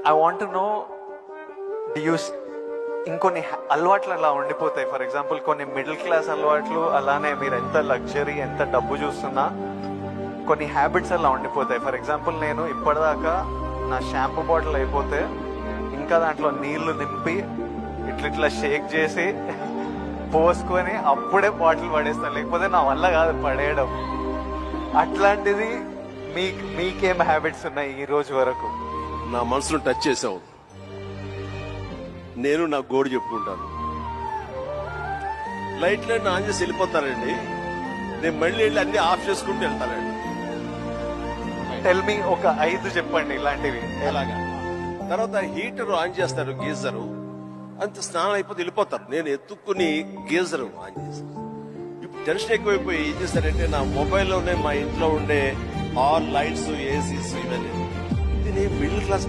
I want to know, ఇంకొన్ని అలవాట్లు అలా ఉండిపోతాయి. ఫర్ ఎగ్జాంపుల్ కొన్ని మిడిల్ క్లాస్ అలవాట్లు, అలానే మీరు ఎంత లగ్జరీ ఎంత డబ్బు చూస్తున్నా కొన్ని హ్యాబిట్స్ అలా ఉండిపోతాయి. ఫర్ ఎగ్జాంపుల్ నేను ఇప్పటిదాకా నా షాంపూ బాటిల్ అయిపోతే ఇంకా దాంట్లో నీళ్లు నింపి ఇట్లా షేక్ చేసి పోసుకొని అప్పుడే బాటిల్ పడేస్తాను, లేకపోతే నా వల్ల కాదు పడేయడం. అట్లాంటిది మీకేం హ్యాబిట్స్ ఉన్నాయి ఈ రోజు వరకు? నా మనసును టచ్ చేసావు. నేను నా గోడు చెప్పుకుంటాను. లైట్లన్నీ ఆన్ చేసి వెళ్ళిపోతారండి, నేను మళ్ళీ వెళ్ళి అన్ని ఆఫ్ చేసుకుంటూ వెళ్తానండి. టెల్ మీ ఒక 5 చెప్పండి ఇలాంటివి. ఎలాగా? తర్వాత హీటర్ ఆన్ చేస్తారు, గీజరు, అంత స్నానం అయిపోతే వెళ్ళిపోతారు. నేను ఎత్తుక్కుని గీజరు ఆన్ చేస్తాను. ఇప్పుడు టెన్షన్ ఎక్కువైపోయి ఏం చేస్తారంటే నా మొబైల్లోనే మా ఇంట్లో ఉండే ఆల్ లైట్స్, ఏసీస్ ఇవన్నీ. ఇది నేను మిడిల్ క్లాస్